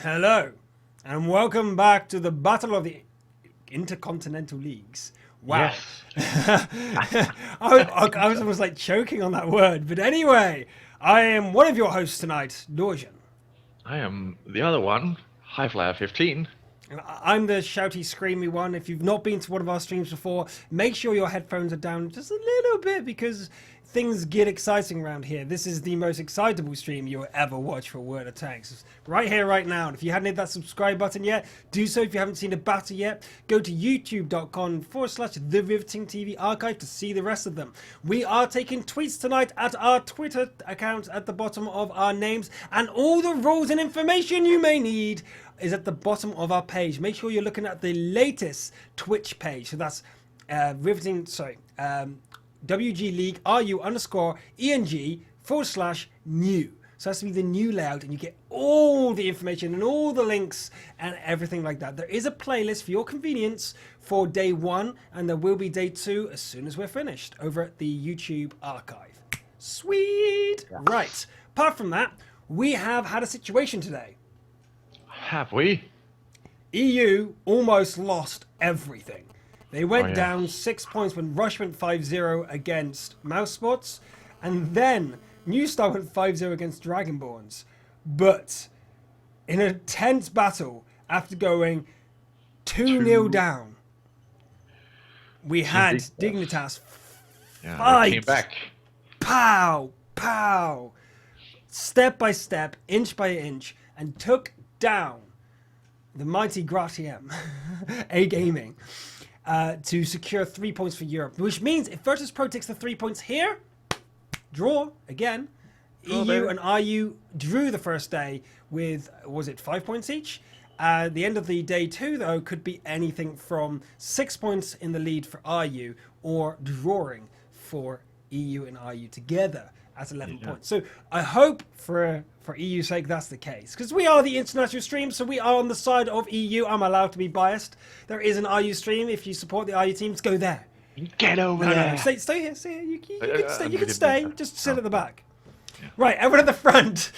Hello, and welcome back to the Battle of the Intercontinental Leagues. Wow. Yes. I was almost like choking on that word. But anyway, I am one of your hosts tonight, Dorjan. I am the other one, Highflyer 15. And I'm the shouty, screamy one. If you've not been to one of our streams before, make sure your headphones are down just a little bit because things get exciting around here. This is the most excitable stream you'll ever watch for Word of Tanks. Right here, right now. And if you haven't hit that subscribe button yet, do so. If you haven't seen a battle yet, go to youtube.com/The Riveting TV archive to see the rest of them. We are taking tweets tonight at our Twitter account at the bottom of our names, and all the rules and information you may need is at the bottom of our page. Make sure you're looking at the latest Twitch page. So that's WG League RU_ENG/new. So that's to be the new layout, and you get all the information and all the links and everything like that. There is a playlist for your convenience for day 1, and there will be day 2 as soon as we're finished over at the YouTube archive. Sweet! Yes. Right. Apart from that, we have had a situation today. Have we? EU almost lost everything. They went down 6 points when Rush went 5-0 against Mousespots, and then New Star went 5-0 against Dragonborns. But in a tense battle, after going 2-0 down, we had Dignitas fight. Came back. Pow, pow, step by step, inch by inch, and took down the mighty Gratiam, A Gaming, to secure 3 points for Europe. Which means if Virtus.PRO takes the 3 points here, draw again. EU and RU drew the first day with, was it 5 points each? The end of the day 2, though, could be anything from 6 points in the lead for RU or drawing for EU and RU together at 11 points. So I hope for EU's sake that's the case, because we are the international stream, so we are on the side of EU. I'm allowed to be biased. There is an RU stream. If you support the RU teams, go there. Get over there. Stay here. Stay here. You can stay. You can stay. Just sit at the back. Right, everyone at the front.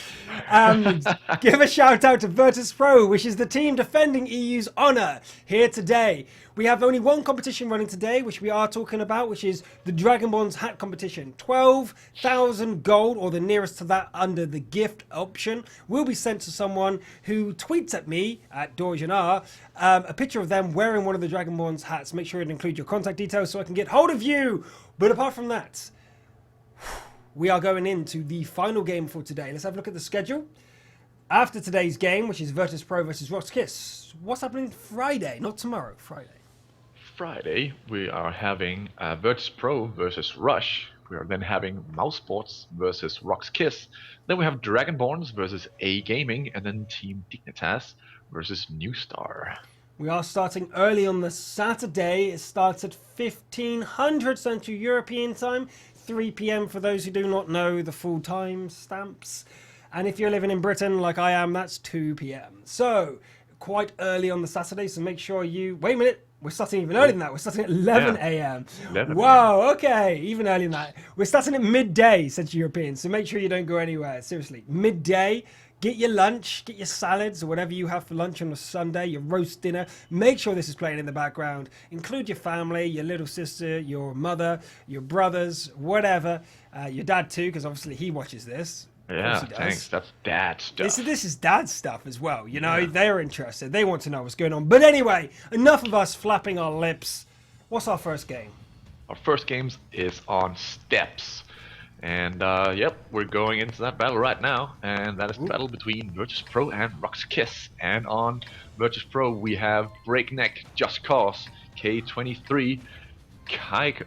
Give a shout out to Virtus.PRO, which is the team defending EU's honour here today. We have only one competition running today, which we are talking about, which is the Dragonborns hat competition. 12,000 gold, or the nearest to that under the gift option, will be sent to someone who tweets at me, at DorjanR, a picture of them wearing one of the Dragonborns hats. Make sure it includes your contact details so I can get hold of you. But apart from that, we are going into the final game for today. Let's have a look at the schedule. After today's game, which is Virtus.PRO versus Rox.KIS, what's happening Friday? Not tomorrow, Friday. Friday, we are having Virtus.PRO versus Rush. We are then having Mousespots versus Rox.KIS. Then we have Dragonborns versus A Gaming, and then Team Dignitas versus New Star. We are starting early on the Saturday. It starts at 1500 Central European time. 3 p.m. for those who do not know the full time stamps. And if you're living in Britain like I am, that's 2 p.m. So quite early on the Saturday, so make sure you... Wait a minute, we're starting even earlier than that. We're starting at 11 a.m. Wow, okay, even earlier than that. We're starting at midday, Central European, so make sure you don't go anywhere. Seriously, midday. Get your lunch, get your salads, or whatever you have for lunch on a Sunday, your roast dinner. Make sure this is playing in the background. Include your family, your little sister, your mother, your brothers, whatever. Your dad too, because obviously he watches this. Yeah, thanks. That's dad stuff. This is dad stuff as well. You know, they're interested. They want to know what's going on. But anyway, enough of us flapping our lips. What's our first game? Our first game is on steps. And yep, we're going into that battle right now, and that is the battle between Virtus.PRO and Rox.KIS. And on Virtus.PRO we have Breakneck, Just Cause, K23, Kayak,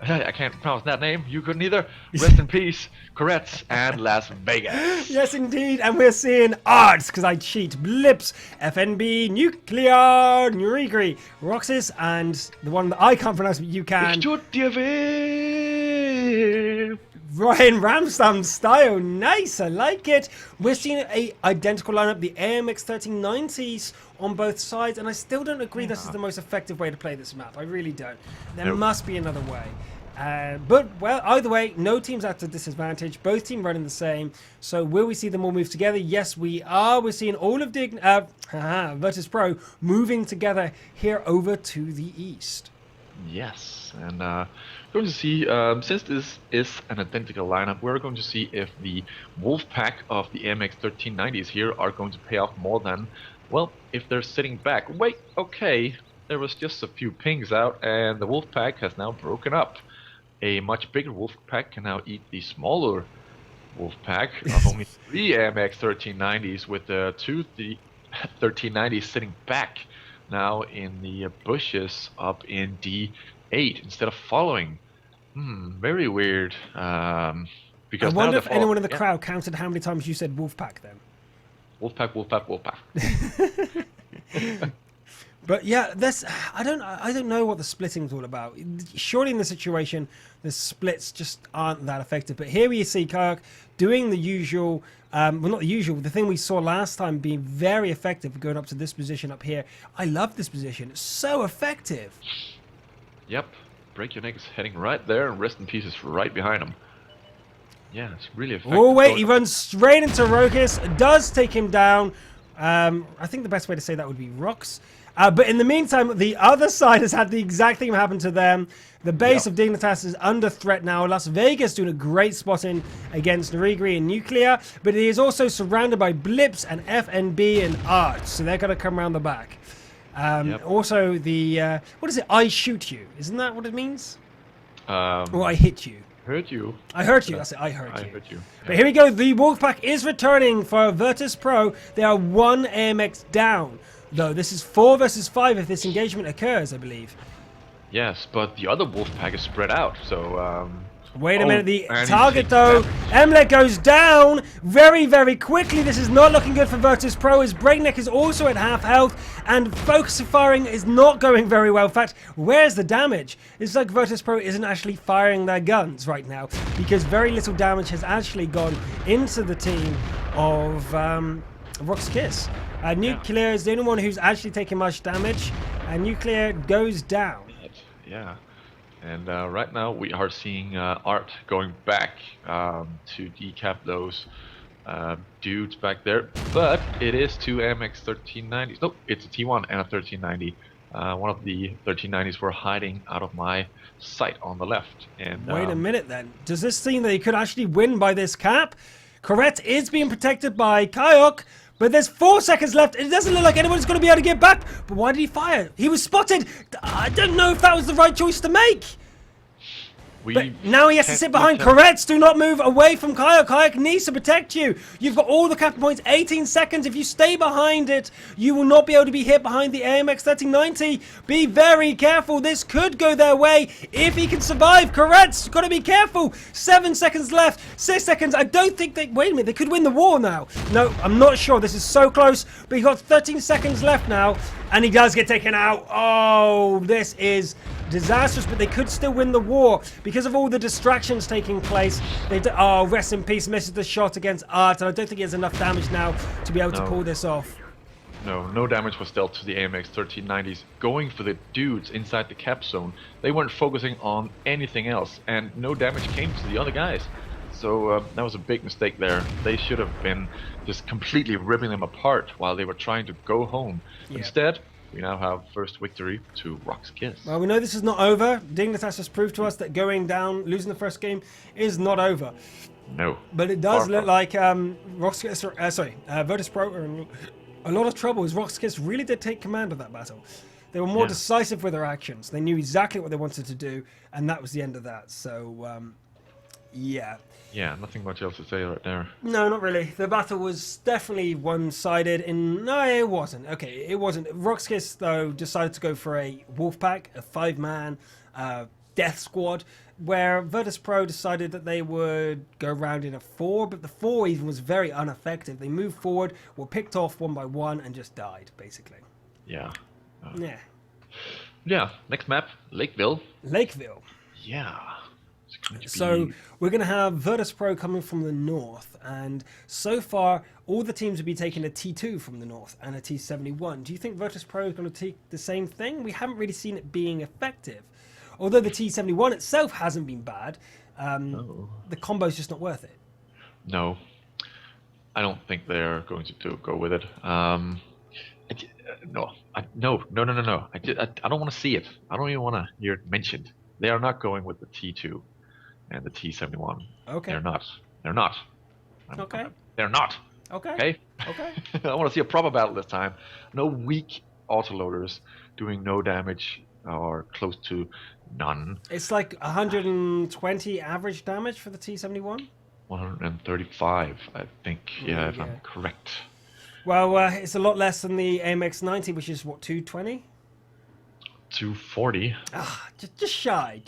I can't pronounce that name, you couldn't either, Rest in Peace, Coretz, and Las Vegas. Yes indeed, and we're seeing odds, because I cheat, Blips, FNB, Nuclear, Nurigri, Roxas, and the one that I can't pronounce but you can. Ryan Ramstam style, nice, I like it. We're seeing a identical lineup, the AMX 1390s on both sides, and I still don't agree this is the most effective way to play this map. I really don't. There must be another way. But, well, either way, no team's at a disadvantage. Both teams running the same. So will we see them all move together? Yes, we are. We're seeing all of Virtus.PRO moving together here over to the east. Yes, and going to see, since this is an identical lineup, we're going to see if the wolf pack of the MX 1390s here are going to pay off more than, well, if they're sitting back. Wait, okay, there was just a few pings out, and the wolf pack has now broken up. A much bigger wolf pack can now eat the smaller wolf pack of only 3 MX 1390s, with the 1390s sitting back now in the bushes up in D8 instead of following. Very weird. Because I wonder now if anyone in the crowd counted how many times you said Wolfpack then. Wolfpack, Wolfpack, Wolfpack. But yeah, I don't know what the splitting's all about. Surely in the situation, the splits just aren't that effective. But here we see Kayak doing the usual, well, not the usual, the thing we saw last time being very effective going up to this position up here. I love this position. It's so effective. Yep. Break Your Neck is heading right there, and Rest in Peace is right behind him. Yeah, it's really effective. Oh, wait, he runs straight into Rox.KIS, does take him down. I think the best way to say that would be Rox. But in the meantime, the other side has had the exact thing happen to them. The base of Dignitas is under threat now. Las Vegas doing a great spotting against Narigri and Nuclear, but he is also surrounded by Blips and FNB and Arch, so they're going to come around the back. Also, the what is it? I shoot you. Isn't that what it means? Or I hit you. Hurt you. I hurt you. That's it. I hurt you. I hurt you. But here we go. The Wolfpack is returning for Virtus.PRO. They are 1 AMX down. Though this is 4 versus 5 if this engagement occurs, I believe. Yes, but the other wolf pack is spread out, so wait a minute, the target though, Emlet goes down very, very quickly. This is not looking good for Virtus.PRO, as Breakneck is also at half health, and focus firing is not going very well. In fact, where's the damage? It's like Virtus.PRO isn't actually firing their guns right now, because very little damage has actually gone into the team of Rox.KIS. Nuclear is the only one who's actually taking much damage, and Nuclear goes down. Yeah, and right now we are seeing Art going back to decap those dudes back there, but it is 2 MX 1390s. Nope, it's a T1 and a 1390. One of the 1390s were hiding out of my sight on the left. And wait a minute then. Does this seem that he could actually win by this cap? Correct is being protected by Kayak, but there's 4 seconds left. It doesn't look like anyone's going to be able to get back. But why did he fire? He was spotted. I don't know if that was the right choice to make. But now he has to sit behind. Correct, do not move away from Kayak. Kayak needs to protect you. You've got all the captain points, 18 seconds. If you stay behind it, you will not be able to be hit behind the AMX 1390. Be very careful. This could go their way if he can survive. Correct's got to be careful. 7 seconds left. 6 seconds. I don't think they... Wait a minute. They could win the war now. No, I'm not sure. This is so close. But he's got 13 seconds left now. And he does get taken out. Oh, this is disastrous, but they could still win the war because of all the distractions taking place. Oh, Rest in Peace misses the shot against Art, and I don't think he has enough damage now to be able to pull this off. No damage was dealt to the AMX 1390s. Going for the dudes inside the cap zone, they weren't focusing on anything else, and no damage came to the other guys. So that was a big mistake there. They should have been just completely ripping them apart while they were trying to go home. Yeah. Instead, we now have first victory to Rox.KIS. Well, we know this is not over. Dignitas has proved to us that going down, losing the first game, is not over. No. But it does look like Virtus.PRO are in a lot of trouble, as Rox.KIS really did take command of that battle. They were more decisive with their actions. They knew exactly what they wanted to do, and that was the end of that. So, yeah. Yeah, nothing much else to say right there. No, not really. The battle was definitely one-sided. No, it wasn't. Okay, it wasn't. Rox.KIS, though, decided to go for a wolf pack, a 5-man death squad, where Virtus.PRO decided that they would go around in a 4, but the 4 even was very ineffective. They moved forward, were picked off one by one, and just died, basically. Yeah. Yeah. Yeah, next map, Lakeville. Lakeville. Yeah. So we're going to have Virtus.PRO coming from the north, and so far all the teams will be taking a T2 from the north and a T71. Do you think Virtus.PRO is going to take the same thing? We haven't really seen it being effective. although the T71 itself hasn't been bad, No. the combo's just not worth it. No. I don't think they're going to go with it. No. No. I don't want to see it. I don't even want to hear it mentioned. They are not going with the T2 and the T71. Okay. They're not. They're not. Okay. They're not. Okay. Okay? Okay. I want to see a proper battle this time. No weak autoloaders doing no damage or close to none. It's like 120 average damage for the T71. 135, I think. Yeah, if I'm correct. Well, it's a lot less than the AMX90, which is what, 220? 240. Ah, just shy.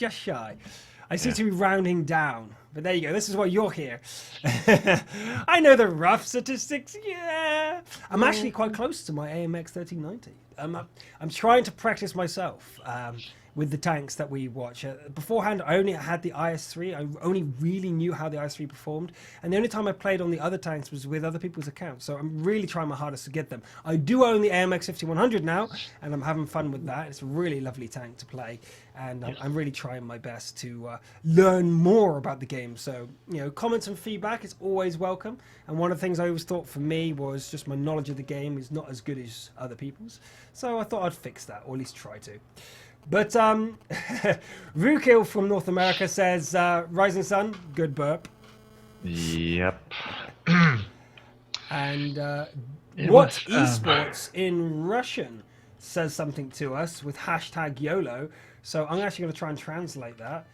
I seem to be rounding down, but there you go. This is why you're here. I know the rough statistics. Yeah, I'm actually quite close to my AMX 1390. I'm trying to practice myself with the tanks that we watch. Beforehand, I only had the IS3. I only really knew how the IS3 performed, and the only time I played on the other tanks was with other people's accounts. So I'm really trying my hardest to get them. I do own the AMX 5100 now, and I'm having fun with that. It's a really lovely tank to play, and I'm really trying my best to learn more about the game. So, comments and feedback is always welcome. And one of the things I always thought for me was just my knowledge of the game is not as good as other people's. So I thought I'd fix that, or at least try to. But Rukil from North America says, Rising Sun, good burp. Yep. And what esports in Russian says something to us with hashtag YOLO. So I'm actually going to try and translate that.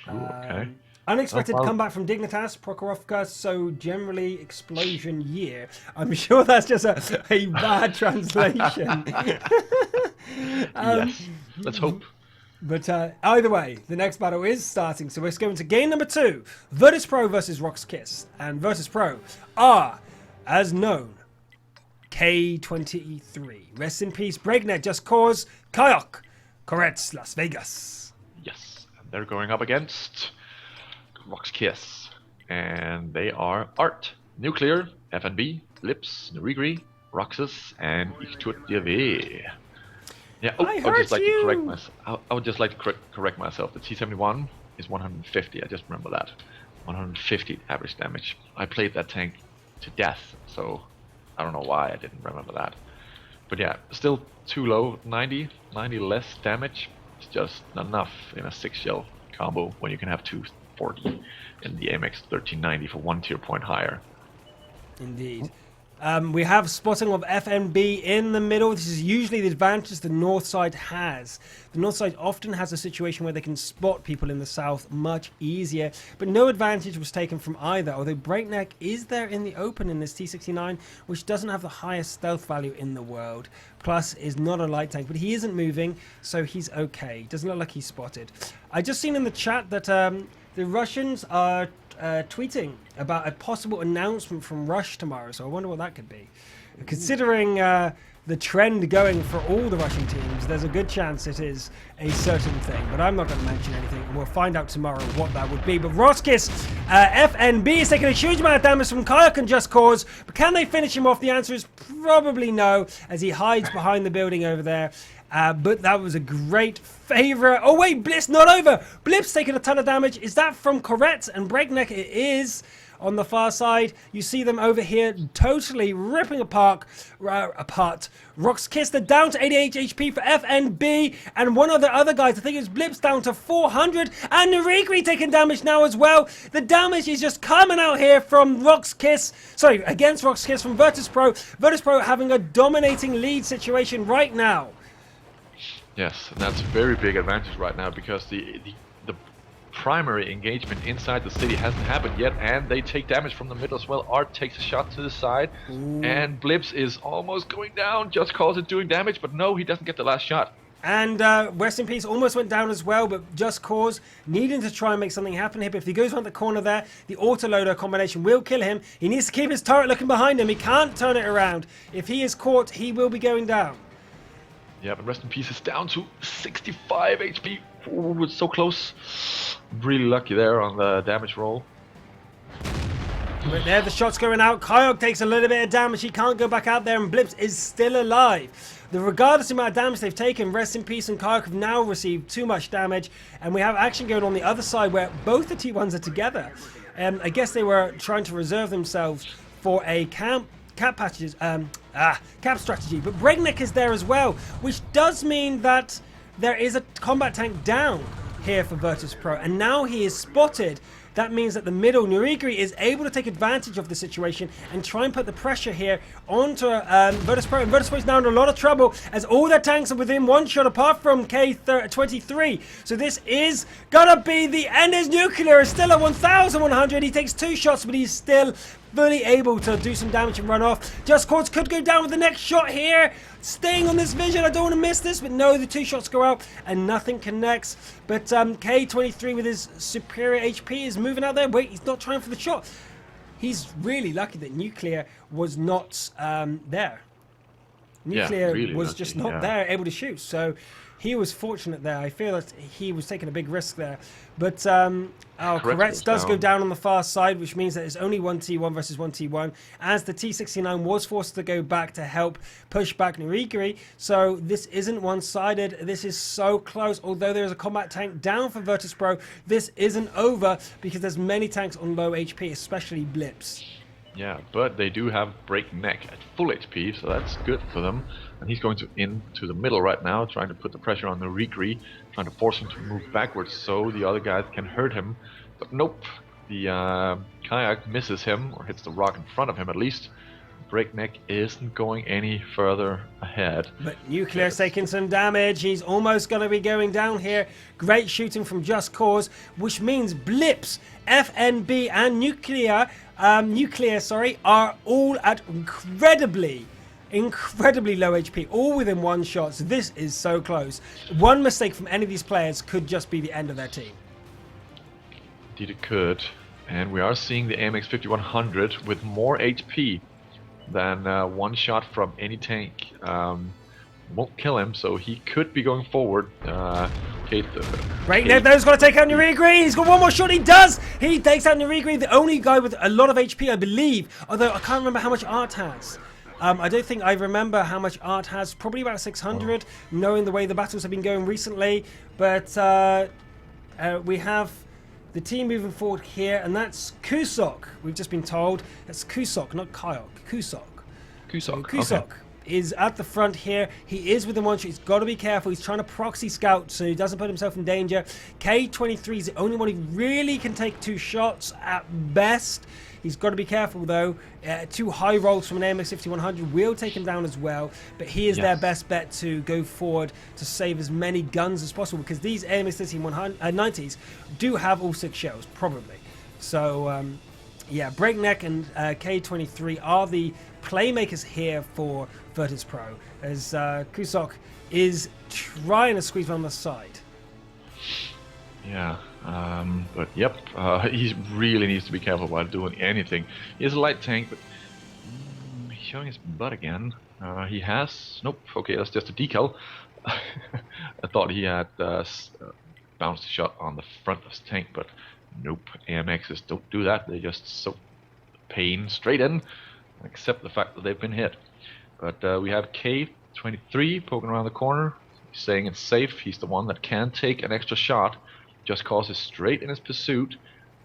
Ooh, okay. Unexpected comeback from Dignitas, Prokhorovka, so generally explosion year. I'm sure that's just a bad translation. Yes, let's hope. But either way, the next battle is starting. So we're going to game number 2, Virtus.PRO versus Rox.KIS. And Virtus.PRO are, as known, K23. Rest in peace, Breakneck, Just Cause, Kayok, Koretz, Las Vegas. Yes, and they're going up against Rox.KIS. And they are Art, Nuclear, FNB, Lips, Nerigri, Roxas, and Ich Yeah, I would just like to correct myself. I would just like to correct myself. The T71 is 150. I just remember that. 150 average damage. I played that tank to death, so I don't know why I didn't remember that. But yeah, still too low. 90 less damage. It's just not enough in a 6-shell combo when you can have 240 in the AMX 1390 for 1 tier point higher. Indeed. We have spotting of FNB in the middle. This is usually the advantage the north side has. The north side often has a situation where they can spot people in the south much easier, but no advantage was taken from either, although Breakneck is there in the open in this T69, which doesn't have the highest stealth value in the world, plus is not a light tank, but he isn't moving, so he's okay. Doesn't look like he's spotted. I just seen in the chat that the Russians are tweeting about a possible announcement from Rush tomorrow, so I wonder what that could be. Considering the trend going for all the Russian teams, there's a good chance it is a certain thing, but I'm not going to mention anything, and we'll find out tomorrow what that would be. But Rox.KIS, FNB is taking a huge amount of damage from Kayak and Just Cause, but can they finish him off? The answer is probably no, as he hides behind the building over there. But that was a great favorite. Oh wait, Blitz not over. Blip's taking a ton of damage. Is that from Koretz and Breakneck? It is. On the far side, you see them over here totally ripping apart. Rox.KIS, they're down to 88 HP for FNB. And one of the other guys, I think it's Blips, down to 400. And Nerigri taking damage now as well. The damage is just coming out here from Rox.KIS. Sorry, against Rox.KIS from Virtus.PRO. Virtus.PRO having a dominating lead situation right now. Yes, and that's a very big advantage right now because the primary engagement inside the city hasn't happened yet, and they take damage from the middle as well. Art takes a shot to the side, and Blips is almost going down. Just Cause it doing damage, but no, he doesn't get the last shot. And Rest in Peace almost went down as well, but Just Cause needing to try and make something happen here. But if he goes around the corner there, the autoloader combination will kill him. He needs to keep his turret looking behind him. He can't turn it around. If he is caught, he will be going down. Yeah, but Rest in Peace is down to 65 HP. Ooh, it's so close. Really lucky there on the damage roll. But there, the shot's going out. Kayok takes a little bit of damage. He can't go back out there, and Blips is still alive. regardless of the amount of damage they've taken, Rest in Peace and Kayak have now received too much damage, and we have action going on the other side where both the T1s are together. I guess they were trying to reserve themselves for a cap strategy, but Breakneck is there as well, which does mean that there is a combat tank down here for Virtus.PRO, and now he is spotted. That means that the middle, Nurigri, is able to take advantage of the situation and try and put the pressure here onto Virtus.PRO. And Virtus.PRO is now in a lot of trouble as all their tanks are within one shot apart from K23. So this is gonna be the end. His nuclear is still at 1,100. He takes 2 shots, but he's still fully able to do some damage and run off. Just Cause could go down with the next shot here. Staying on this vision, I don't want to miss this, but no, the 2 shots go out and nothing connects. But K23 with his superior HP is moving out there. Wait, he's not trying for the shot. He's really lucky that Nuclear was not there. Nuclear really was lucky, just not there, able to shoot. So he was fortunate there. I feel that he was taking a big risk there. But Koretz does go down on the far side, which means that it's only 1T1 versus 1T1, as the T69 was forced to go back to help push back Nurigri. So this isn't one-sided. This is so close. Although there is a combat tank down for Virtus.PRO, this isn't over because there's many tanks on low HP, especially Blips. Yeah, but they do have Breakneck at full HP, so that's good for them. And he's going into the middle right now, trying to put the pressure on the Nurigri, trying to force him to move backwards so the other guys can hurt him. But nope, the Kayak misses him, or hits the rock in front of him at least. Breakneck isn't going any further ahead. But Nuclear's taking some damage. He's almost going to be going down here. Great shooting from Just Cause, which means Blips, FNB, and Nuclear are all at incredibly low HP, all within 1 shot. So this is so close. One mistake from any of these players could just be the end of their team. Indeed it could. And we are seeing the AMX 5100 with more HP than 1 shot from any tank. Won't kill him, so he could be going forward. Breakneck though's got to take out Nurigri. He's got 1 more shot. He does. He takes out Nurigri, the only guy with a lot of HP, I believe. Although I can't remember how much Art has. I don't think I remember how much Art has. Probably about 600, knowing the way the battles have been going recently. But we have the team moving forward here, and that's Kusok. We've just been told that's Kusok, not Kayok. Kusok. Kusok. Okay. Is at the front here. He is within 1 shot. He's got to be careful. He's trying to proxy scout so he doesn't put himself in danger. K23 is the only one who really can take 2 shots at best. He's got to be careful though. 2 high rolls from an AMX 5100 will take him down as well, but he is their best bet to go forward to save as many guns as possible, because these AMX 5190s do have all 6 shells, probably. So yeah, Breakneck and K23 are the playmakers here for Virtus.PRO, as Kusok is trying to squeeze on the side. Yeah, but yep, he really needs to be careful while doing anything. He has a light tank, but he's showing his butt again. He has... Nope, okay, that's just a decal. I thought he had bounced a shot on the front of his tank, but nope, AMXs don't do that. They just soak the pain straight in, accept the fact that they've been hit. But we have K23 poking around the corner, saying it's safe. He's the one that can take an extra shot. Just Cause is straight in his pursuit,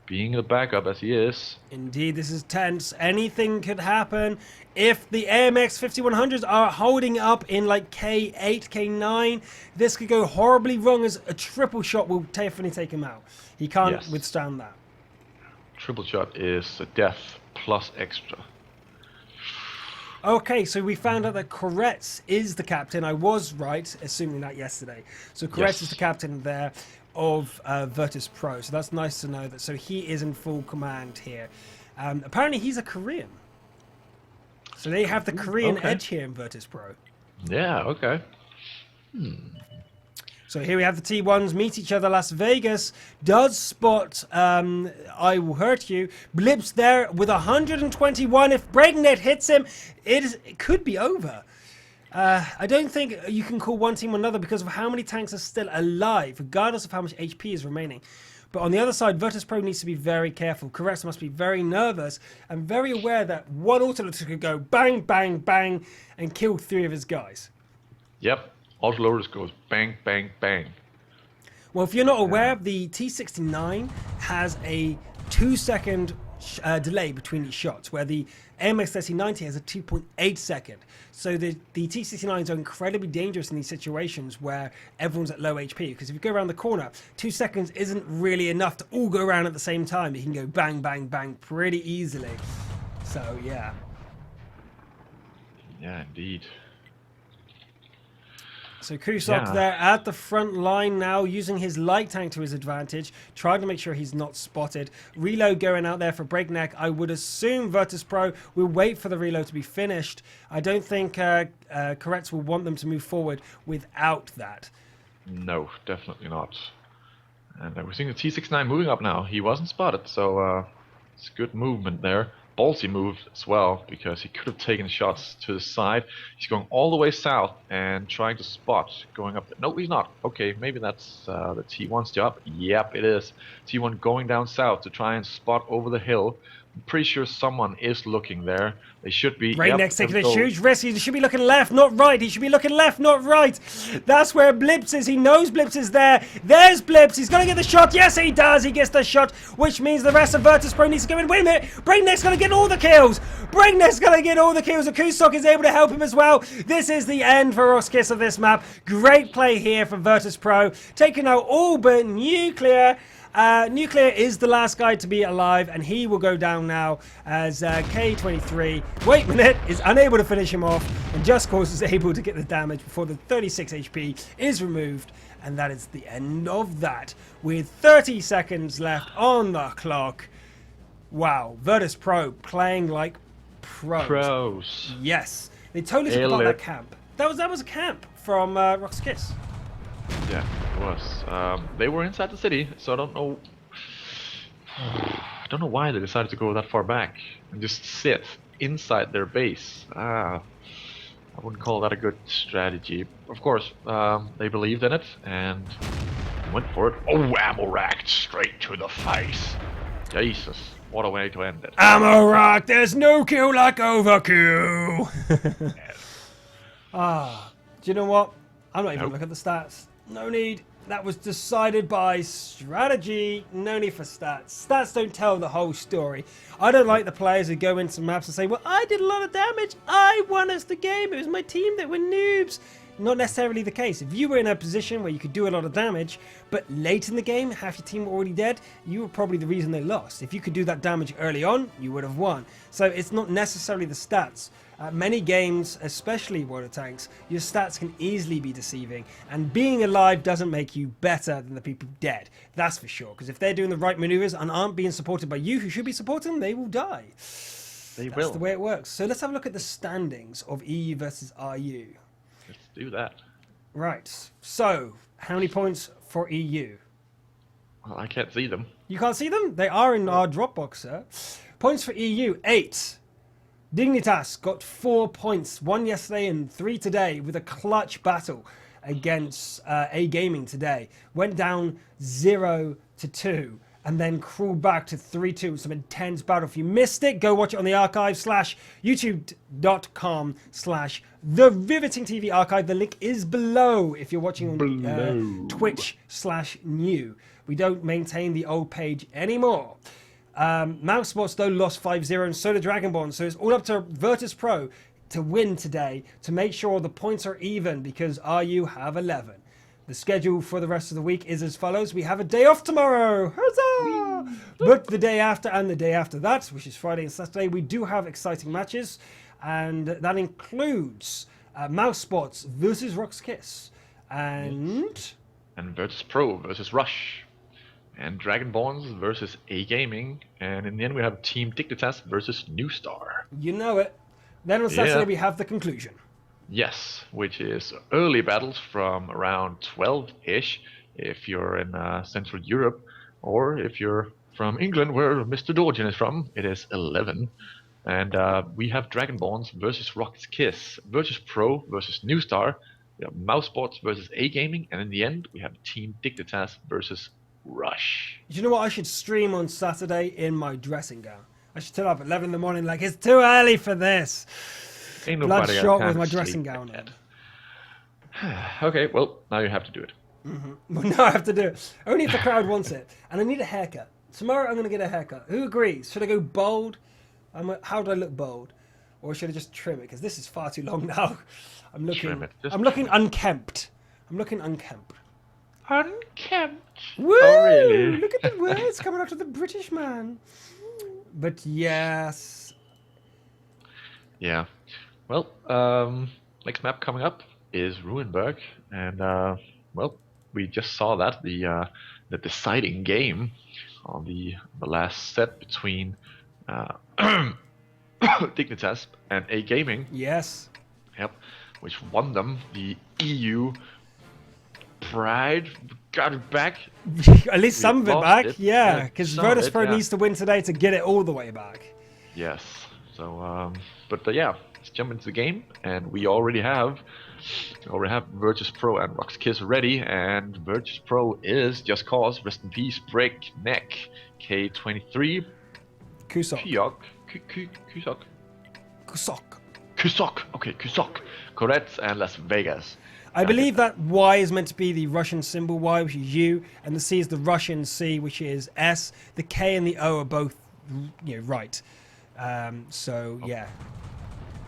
being the backup as he is. Indeed, this is tense. Anything could happen. If the AMX 5100s are holding up in like K8, K9, this could go horribly wrong, as a triple shot will definitely take him out. He can't withstand that. Triple shot is a death plus extra. Okay, so we found out that Koretz is the captain. I was right, assuming that yesterday. So Koretz is the captain there of Virtus.PRO. So that's nice to know that. So he is in full command here. Apparently he's a Korean. So they have the Korean edge here in Virtus.PRO. Yeah, okay. So here we have the T1s meet each other. Las Vegas does spot I Will Hurt You. Blips there with 121. If Breakneck hits him, it could be over. I don't think you can call one team another because of how many tanks are still alive, regardless of how much HP is remaining. But on the other side, Virtus.PRO needs to be very careful. Koretz must be very nervous and very aware that one autoliter could go bang, bang, bang and kill 3 of his guys. Yep. Autoloaders goes bang, bang, bang. Well, if you're not aware, the T69 has a 2-second delay between each shots, where the AMX 3090 has a 2.8 second. So the T69s are incredibly dangerous in these situations where everyone's at low HP, because if you go around the corner, 2 seconds isn't really enough to all go around at the same time. You can go bang, bang, bang pretty easily. So, yeah. Yeah, indeed. So Kusok there at the front line now, using his light tank to his advantage, trying to make sure he's not spotted. Reload going out there for Breakneck. I would assume Virtus.PRO will wait for the reload to be finished. I don't think Corrects will want them to move forward without that. No, definitely not. And we're seeing the T69 moving up now. He wasn't spotted, so it's good movement there. Ballsy move as well, because he could have taken shots to the side. He's going all the way south and trying to spot going up. No, he's not. Okay, maybe that's the T1's job. Yep, it is. T1 going down south to try and spot over the hill. I'm pretty sure someone is looking there. They should be. Breakneck's taking a huge risk. He should be looking left, not right. He should be looking left, not right. That's where Blips is. He knows Blips is there. There's Blips. He's going to get the shot. Yes, he does. He gets the shot, which means the rest of Virtus.PRO needs to go in. Wait a minute. Breakneck's going to get all the kills. Breakneck's going to get all the kills. Kusok is able to help him as well. This is the end for Rox.KIS of this map. Great play here from Virtus.PRO. Taking out all but Nuclear. Nuclear is the last guy to be alive, and he will go down now as K23, wait a minute, is unable to finish him off, and Just Cause is able to get the damage before the 36 HP is removed, and that is the end of that, with 30 seconds left on the clock. Wow, Virtus.PRO playing like pros. Yes, they totally forgot that camp. That was a camp from Rox.KIS. Yeah, it was. They were inside the city, so I don't know. I don't know why they decided to go that far back and just sit inside their base. I wouldn't call that a good strategy. Of course, they believed in it and went for it. Oh, ammo racked straight to the face. Jesus, what a way to end it. Ammo rack. There's no kill like overkill. Yes. Do you know what? I'm not even looking at the stats. No need. That was decided by strategy. No need for stats. Stats don't tell the whole story. I don't like the players who go into maps and say, well, I did a lot of damage. I won us the game. It was my team that were noobs. Not necessarily the case. If you were in a position where you could do a lot of damage, but late in the game, half your team were already dead, you were probably the reason they lost. If you could do that damage early on, you would have won. So it's not necessarily the stats. Many games, especially Water Tanks, your stats can easily be deceiving, and being alive doesn't make you better than the people dead. That's for sure, because if they're doing the right maneuvers and aren't being supported by you who should be supporting them, they will die. That's the way it works. So let's have a look at the standings of EU versus RU. Let's do that. Right. So, how many points for EU? Well, I can't see them. You can't see them? They are in our Dropbox, sir. Points for EU, 8. Dignitas got 4 points, 1 yesterday and 3 today, with a clutch battle against A Gaming today. Went down 0-2 and then crawled back to 3-2. Some intense battle. If you missed it, go watch it on the archive /youtube.com/The Riveting TV archive. The link is below if you're watching on Twitch/new. We don't maintain the old page anymore. Mouse Sports though lost 5-0, and so did Dragonborn. So it's all up to Virtus.PRO to win today to make sure the points are even, because RU have 11. The schedule for the rest of the week is as follows. We have a day off tomorrow. Huzzah! But the day after and the day after that, which is Friday and Saturday, we do have exciting matches, and that includes Mouse Sports versus Rox.KIS and Virtus.PRO versus Rush. And Dragonborns versus A Gaming, and in the end we have Team Dignitas versus New Star. You know it. Then on Saturday we have the conclusion. Yes, which is early battles from around 12-ish if you're in Central Europe, or if you're from England where Mr. Dorjan is from, it is 11. And we have Dragonborns versus Rox.KIS, Virtus.PRO versus New Star, we have Mouse Sports versus A Gaming, and in the end we have Team Dignitas versus Rush. You know what? I should stream on Saturday in my dressing gown. I should turn up at 11 in the morning like, it's too early for this. Ain't nobody Bloodshot with my dressing gown on. Okay, well, now you have to do it. Well, no, I have to do it. Only if the crowd wants it. And I need a haircut. Tomorrow I'm going to get a haircut. Who agrees? Should I go bold? How do I look bold? Or should I just trim it? Because this is far too long now. I'm Trim it. Just I'm looking trim it. unkempt. I'm looking unkempt. Unkempt. Woo! Oh, really? Look at the words coming out of the British man. But yes. Yeah. Well, next map coming up is Ruinberg, and well, we just saw that the deciding game on the last set between Dignitas and A Gaming. Yes. Yep, which won them the EU pride, got it back. At least some of it lost back. it. Yeah, Yeah, because some of Virtus.PRO it, yeah. needs to win today to get it all the way back. Yes. So, but yeah, let's jump into the game, and we already have Virtus.PRO and Rox.KIS ready, and Virtus.PRO is Just Cause, rest in peace, Breakneck, K23, Kusok. Kusok, Kusok. Kusok, okay, Kusok, Koretz, and Las Vegas. I believe that Y is meant to be the Russian symbol Y, which is U, and the C is the Russian C, which is S. The K and the O are both, right. So yeah.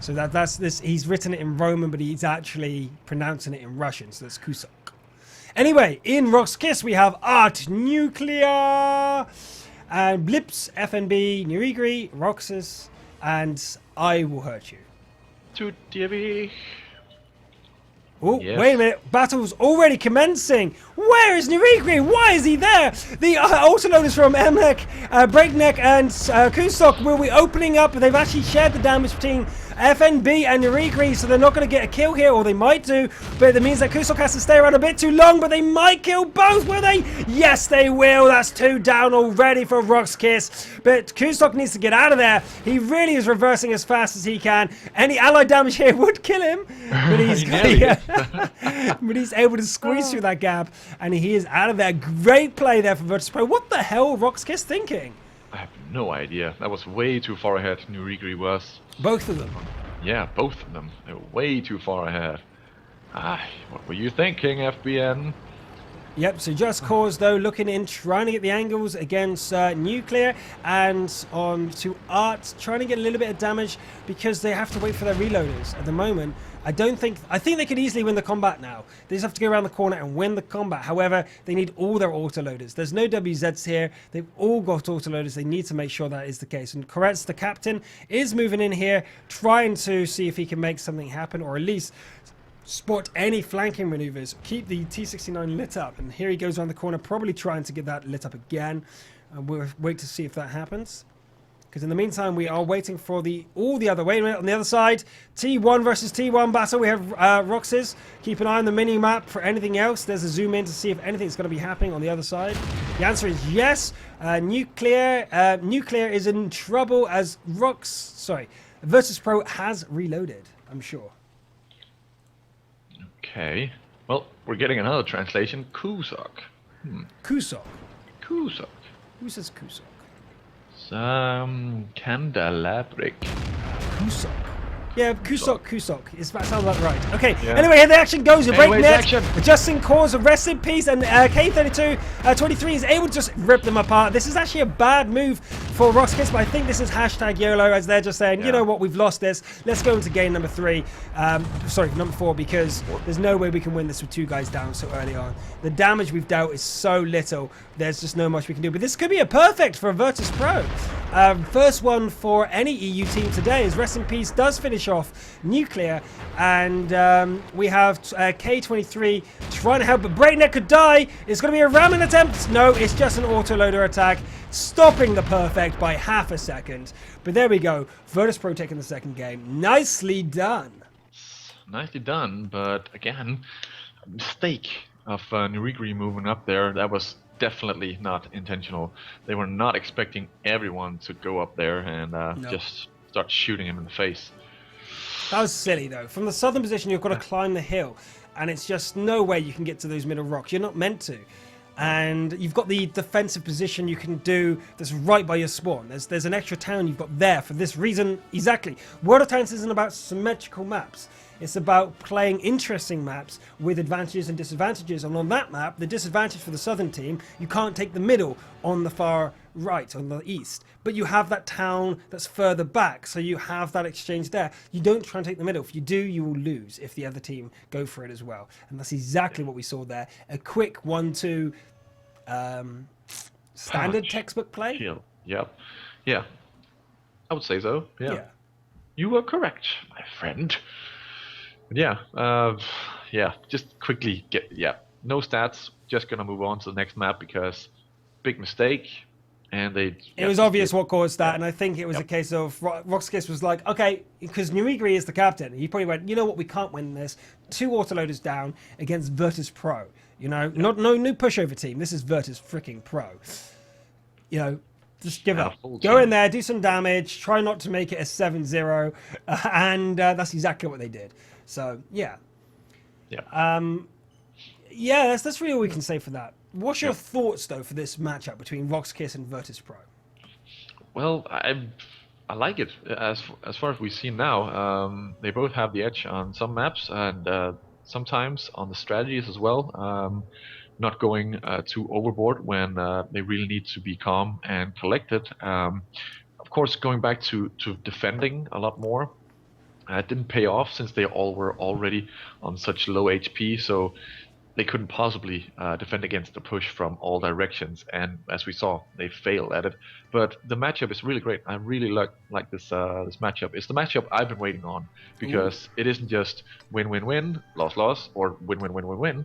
So that's this. He's written it in Roman, but he's actually pronouncing it in Russian. So that's Kusok. Anyway, in Rox.KIS we have Art, Nuclear, and Blips, FNB, Nurigri, Roxas, and I Will Hurt You. To DB. Oh, Yes. wait a minute. Battle's already commencing. Where is Nurigri? Why is he there? The autoloaders from Mnek, Breakneck, and Kusok will be opening up. They've actually shared the damage between FNB and Nurigri, so they're not going to get a kill here, or they might do, but it means that Kusok has to stay around a bit too long, but they might kill both, will they? Yes, they will. That's 2 down already for Rox.KIS, but Kusok needs to get out of there. He really is reversing as fast as he can. Any allied damage here would kill him, but he's, but he's able to squeeze through that gap, and he is out of there. Great play there for Virtus.PRO. What the hell Rox.KIS thinking? I have no idea. That was way too far ahead. Nurigri was. Both of them. Yeah, both of them. They were way too far ahead. What were you thinking, FBN? Yep, so Just Cause, though, looking in, trying to get the angles against Nuclear, and on to Art, trying to get a little bit of damage because they have to wait for their reloaders at the moment. I think they could easily win the combat now. They just have to go around the corner and win the combat. However, they need all their autoloaders. There's no WZs here. They've all got autoloaders. They need to make sure that is the case. And Koretz, the captain, is moving in here, trying to see if he can make something happen, or at least spot any flanking maneuvers, keep the T69 lit up, and here he goes around the corner, probably trying to get that lit up again. We'll wait to see if that happens, because in the meantime we are waiting for all the other. Wait a minute, on the other side, T1 versus T1 battle. We have Roxas. Keep an eye on the mini map for anything else. There's a zoom in to see if anything's going to be happening on the other side. The answer is yes. Nuclear is in trouble as Virtus.PRO has reloaded, I'm sure. Okay. Well, we're getting another translation. Kusok. Kusok. Kusok. Who says Kusok? Some candelabrik. Kusok. Yeah, Kusok. That sounds about right. Okay, Yeah. anyway, here the action goes. A Anyways, breakneck. action. Justin Cause, rest in peace. And K23 is able to just rip them apart. This is actually a bad move for Rox.KIS, but I think this is hashtag YOLO, as they're just saying, you know what, we've lost this. Let's go into game number 4, because there's no way we can win this with 2 guys down so early on. The damage we've dealt is so little. There's just no much we can do. But this could be a perfect for Virtus.PRO. First one for any EU team today, as rest in peace does finish off Nuclear, and we have K23 trying to help, but Breakneck could die. It's going to be a ramming attempt. No, it's just an autoloader attack, stopping the perfect by half a second. But there we go. Virtus.PRO taking the second game. Nicely done. Nicely done, but again, mistake of Nurigri moving up there. That was definitely not intentional. They were not expecting everyone to go up there and just start shooting him in the face. That was silly, though. From the southern position, you've got to climb the hill, and it's just no way you can get to those middle rocks. You're not meant to. And you've got the defensive position you can do that's right by your spawn. There's an extra town you've got there for this reason exactly. World of Tanks isn't about symmetrical maps. It's about playing interesting maps with advantages and disadvantages. And on that map, the disadvantage for the southern team, you can't take the middle on the far right, on the east. But you have that town that's further back, so you have that exchange there. You don't try and take the middle. If you do, you will lose if the other team go for it as well. And that's exactly what we saw there. A quick 1-2 standard Punch. textbook play. Kill. Yep. Yeah. I would say so. Yeah. You are correct, my friend. Yeah. Yeah. Just quickly no stats. Just gonna move on to the next map because big mistake. And it was obvious what caused that, and I think it was a case of Rox.KIS was like, okay, because Nurigri is the captain. He probably went, you know what, we can't win this. 2 autoloaders down against Virtus.PRO. You know, no pushover team. This is Virtus.Pro. You know, just give up. Go in there, do some damage, try not to make it a 7-0, and that's exactly what they did. So, yeah. Yeah. Yeah, that's really all we can say for that. What's your thoughts, though, for this matchup between Rox.KIS and Virtus.Pro? Well, I like it. As far as we see now, they both have the edge on some maps and sometimes on the strategies as well. Not going too overboard when they really need to be calm and collected. Of course, going back to defending a lot more. It didn't pay off since they all were already on such low HP, so they couldn't possibly defend against the push from all directions, and as we saw, they failed at it. But the matchup is really great. I really like this this matchup. It's the matchup I've been waiting on because it isn't just win-win-win, loss-loss, or win-win-win-win-win.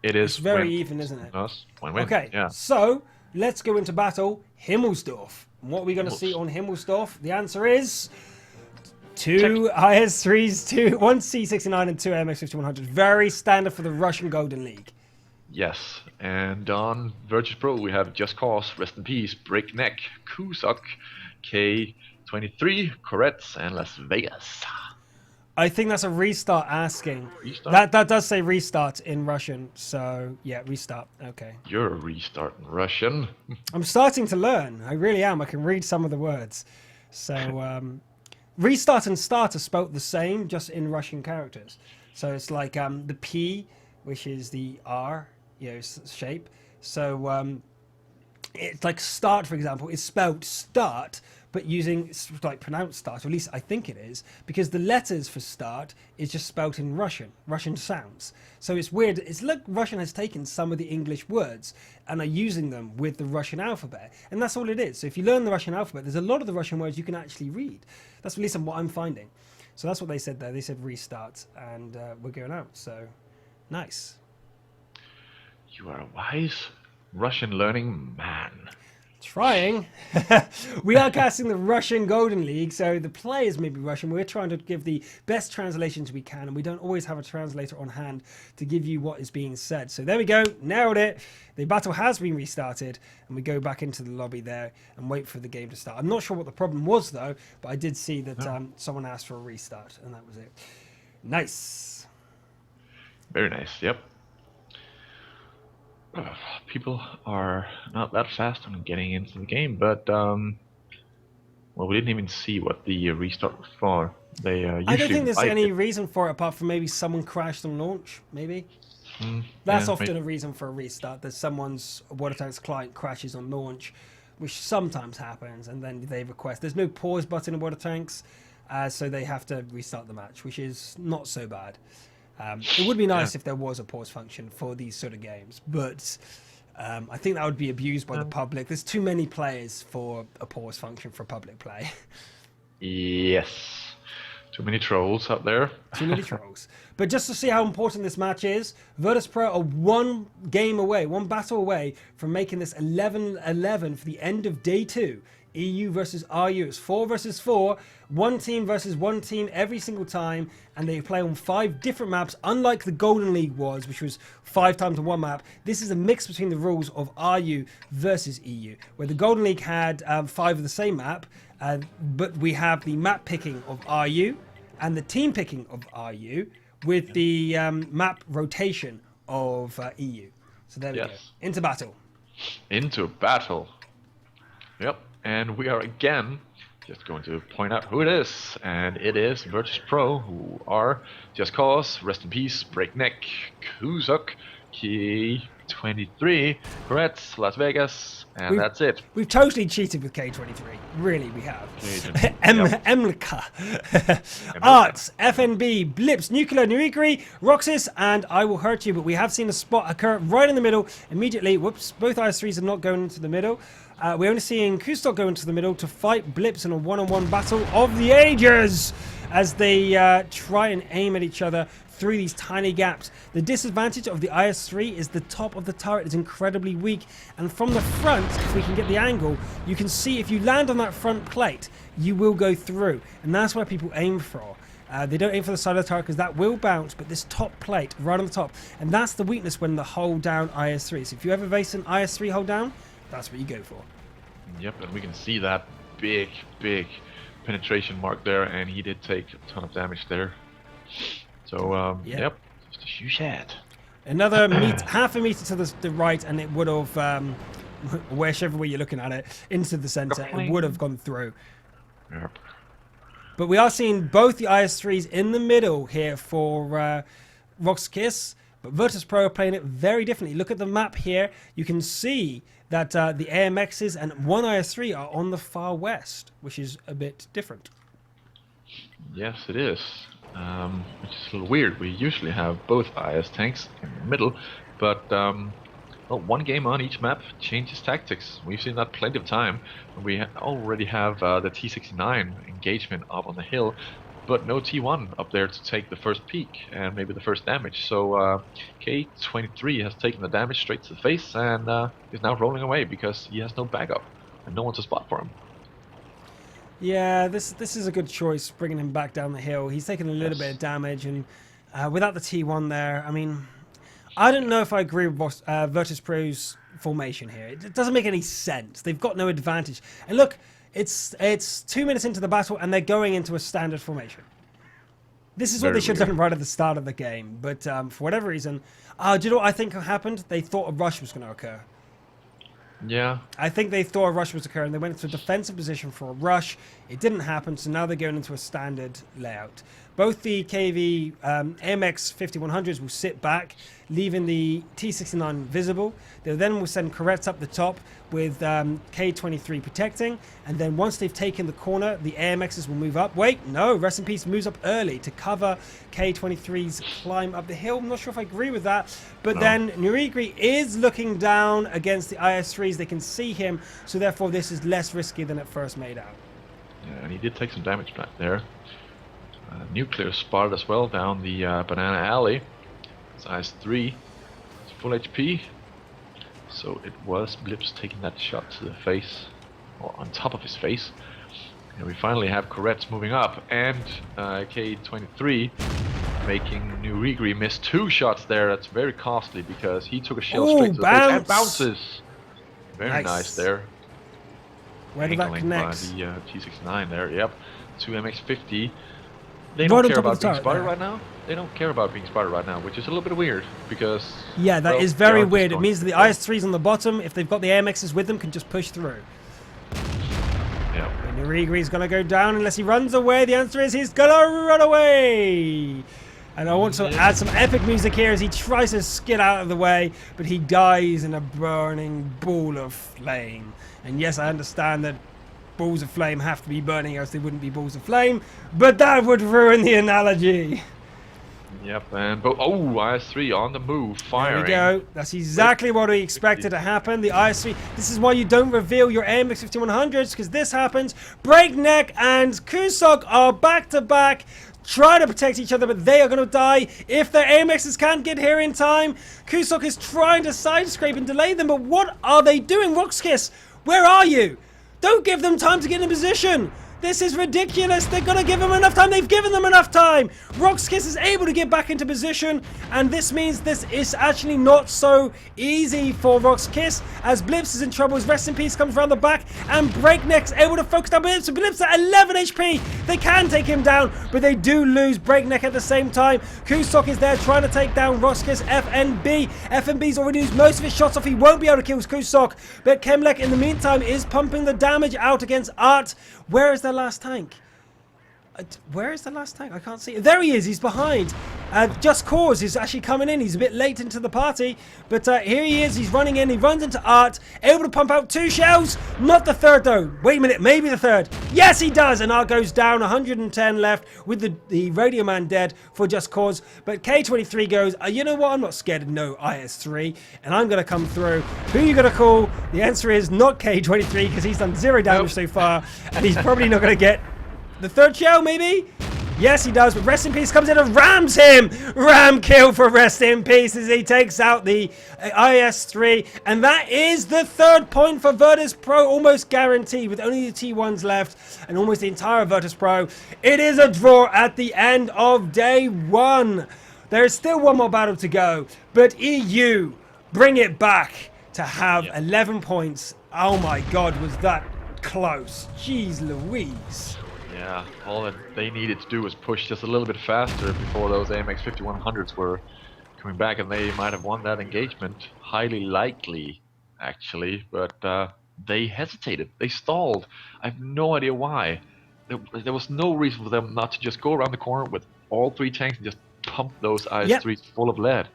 It's very even, isn't it? Loss, win-win. Okay, so let's go into battle. Himmelsdorf. And what are we going to see on Himmelsdorf? The answer is 2 IS-3s, 1 C69 and 2 MX-5100. Very standard for the Russian Golden League. Yes, and on Virtus.Pro we have Just Cause, Rest in Peace, Breakneck, Kuzak, K23, Koretz, and Las Vegas. I think that's a restart asking. Restart? That does say restart in Russian, so yeah, restart. Okay. You're a restart in Russian. I'm starting to learn. I really am. I can read some of the words. So, restart and start are spelt the same, just in Russian characters. So it's like the P, which is the R, shape. So it's like start, for example, is spelled start, but using like pronounced start, or at least I think it is, because the letters for start is just spelt in Russian sounds. So it's weird. It's like Russian has taken some of the English words and are using them with the Russian alphabet, and that's all it is. So if you learn the Russian alphabet, there's a lot of the Russian words you can actually read. That's at least what I'm finding. So that's what they said there. They said restart, and we're going out. So nice. You are a wise Russian learning man. Trying. We are casting the Russian Golden League, so the players may be Russian. We're trying to give the best translations we can, and we don't always have a translator on hand to give you what is being said. So there we go, nailed it. The battle has been restarted, and we go back into the lobby there and wait for the game to start. I'm not sure what the problem was, though, but I did see that someone asked for a restart, and that was it. Nice. Very nice, yep. People are not that fast on getting into the game, but well, we didn't even see what the restart was for. They usually I don't think there's any reason for it apart from maybe someone crashed on launch. Maybe that's often a reason for a restart. That someone's Water Tanks client crashes on launch, which sometimes happens, and then they request. There's no pause button in Water Tanks, so they have to restart the match, which is not so bad. It would be nice if there was a pause function for these sort of games, but I think that would be abused by the public. There's too many players for a pause function for public play. Yes. Too many trolls out there. Too many trolls. But just to see how important this match is, Virtus.Pro are one game away, one battle away from making this 11-11 for the end of day 2. EU versus RU. It's 4 versus 4, one team versus one team every single time, and they play on 5 different maps, unlike the Golden League was, which was 5 times on one map. This is a mix between the rules of RU versus EU, where the Golden League had 5 of the same map, but we have the map picking of RU and the team picking of RU with the map rotation of EU. So there we go. Into battle. Into battle. Yep. And we are again Just going to point out who it is, and it is Virtus.PRO, who are Just Cause, Rest in Peace, Breakneck, Kuzok, K23, Koretz, Las Vegas, and that's it. We've totally cheated with K23. Really, we have. Emlka, Arts, FNB, Blips, Nuclear, Nuigri, Roxas, and I Will Hurt You. But we have seen a spot occur right in the middle immediately. Whoops, both IS3s are not going into the middle. We're only seeing Kustok go into the middle to fight Blips in a one-on-one battle of the ages as they try and aim at each other through these tiny gaps. The disadvantage of the IS-3 is the top of the turret is incredibly weak, and from the front, if we can get the angle, you can see if you land on that front plate, you will go through, and that's where people aim for. They don't aim for the side of the turret because that will bounce, but this top plate right on the top, and that's the weakness when the hold down IS-3. So if you ever face an IS-3 hold down, that's what you go for. Yep, and we can see that big penetration mark there, and he did take a ton of damage there. So, yep, just a huge head. Another half a meter to the right, and it would have, whichever way you're looking at it, into the center, it would have gone through. Yep. But we are seeing both the IS-3s in the middle here for Rox.KIS, but Virtus.PRO are playing it very differently. Look at the map here. You can see that the AMXs and one IS-3 are on the far west, which is a bit different. Yes, it is. Which is a little weird. We usually have both IS tanks in the middle, but well, one game on each map changes tactics. We've seen that plenty of time. We already have the T69 engagement up on the hill, but no T1 up there to take the first peek and maybe the first damage. So K23 has taken the damage straight to the face and is now rolling away because he has no backup and no one to spot for him. Yeah, this is a good choice, bringing him back down the hill. He's taken a little bit of damage, and without the T1 there, I mean, I don't know if I agree with Virtus.PRO's formation here. It doesn't make any sense. They've got no advantage. And look, it's 2 minutes into the battle, and they're going into a standard formation. This is what they should have done right at the start of the game, but for whatever reason, do you know what I think happened? They thought a rush was going to occur. Yeah. I think they thought a rush was occurring. They went into a defensive position for a rush. It didn't happen, so now they're going into a standard layout. Both the KV AMX 5100s will sit back, leaving the T69 visible. They then will send Koretz up the top with K23 protecting, and then once they've taken the corner, the AMXs will move up. Wait, no, Rest in Peace moves up early to cover K23's climb up the hill. I'm not sure if I agree with that, but then Nuigri is looking down against the IS-3s. They can see him, so therefore this is less risky than it first made out. Yeah, and he did take some damage back there. Nuclear spotted as well down the banana alley. It's IS-3. It's full HP. So it was Blips taking that shot to the face, or on top of his face. And we finally have Koretz moving up, and K23 making Nuigri miss 2 shots there. That's very costly because he took a shell straight to the face and bounces. Very nice there. Where did that connect? By the T69 there. Yep. 2 MX50. They don't care about being spotted right now. They don't care about being spotted right now, which is a little bit weird because... Yeah, that is very weird. It means that the IS-3s on the bottom, if they've got the AMXs with them, can just push through. Yeah. Nuigri is going to go down unless he runs away. The answer is he's going to run away. And I want to add some epic music here as he tries to skid out of the way, but he dies in a burning ball of flame. And yes, I understand that balls of flame have to be burning, else they wouldn't be balls of flame, but that would ruin the analogy. Yep, and IS-3 on the move, firing. There we go. That's exactly what we expected to happen. The IS-3. This is why you don't reveal your AMX 5100s, because this happens. Breakneck and Kusok are back to back, trying to protect each other, but they are going to die if their AMXs can't get here in time. Kusok is trying to side scrape and delay them, but what are they doing? Rox.KIS, where are you? Don't give them time to get in position. This is ridiculous. They're going to give them enough time. They've given them enough time. Rox.KIS is able to get back into position, and this means this is actually not so easy for Rox.KIS as Blips is in trouble as Rest in Peace comes around the back, and Breakneck's able to focus down Blips. So Blips at 11 HP. They can take him down, but they do lose Breakneck at the same time. Kusok is there trying to take down Rox.KIS. FNB. FNB's already used most of his shots off. He won't be able to kill Kusok, but Kemlek in the meantime is pumping the damage out against Art. Where is their last tank? Where is the last tank? I can't see. There he is. He's behind. Just Cause is actually coming in. He's a bit late into the party. But here he is. He's running in. He runs into Art. Able to pump out 2 shells. Not the third, though. Wait a minute. Maybe the third. Yes, he does. And Art goes down. 110 left with the Radio Man dead for Just Cause. But K23 goes, you know what? I'm not scared of no IS-3. And I'm going to come through. Who are you going to call? The answer is not K23 because he's done 0 damage so far. And he's probably not going to get the third shell, maybe? Yes, he does, but Rest in Peace comes in and rams him! Ram kill for Rest in Peace as he takes out the IS-3. And that is the 3rd point for Virtus.PRO, almost guaranteed, with only the T1s left and almost the entire Virtus.PRO. It is a draw at the end of day 1. There is still one more battle to go, but EU bring it back to have 11 points. Oh my God, was that close. Jeez Louise. Yeah, all that they needed to do was push just a little bit faster before those AMX 5100s were coming back, and they might have won that engagement. Highly likely, actually, but they hesitated. They stalled. I have no idea why. There was no reason for them not to just go around the corner with all 3 tanks and just pump those IS-3s full of lead.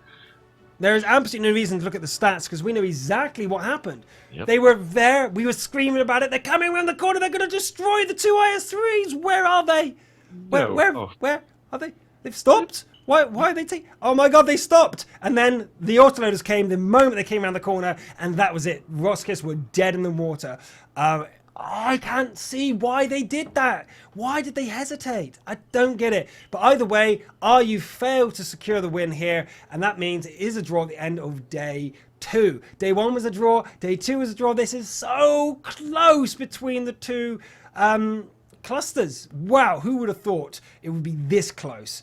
There is absolutely no reason to look at the stats because we know exactly what happened. Yep. They were there. We were screaming about it. They're coming around the corner. They're going to destroy the 2 IS-3s. Where are they? Where are they? They've stopped? Why are they taking... Oh my God, they stopped. And then the autoloaders came the moment they came around the corner, and that was it. Rox.KIS were dead in the water. I can't see why they did that. Why did they hesitate? I don't get it. But either way, RU failed to secure the win here, and that means it is a draw at the end of day 2. Day 1 was a draw. Day 2 was a draw. This is so close between the 2 clusters. Wow, who would have thought it would be this close?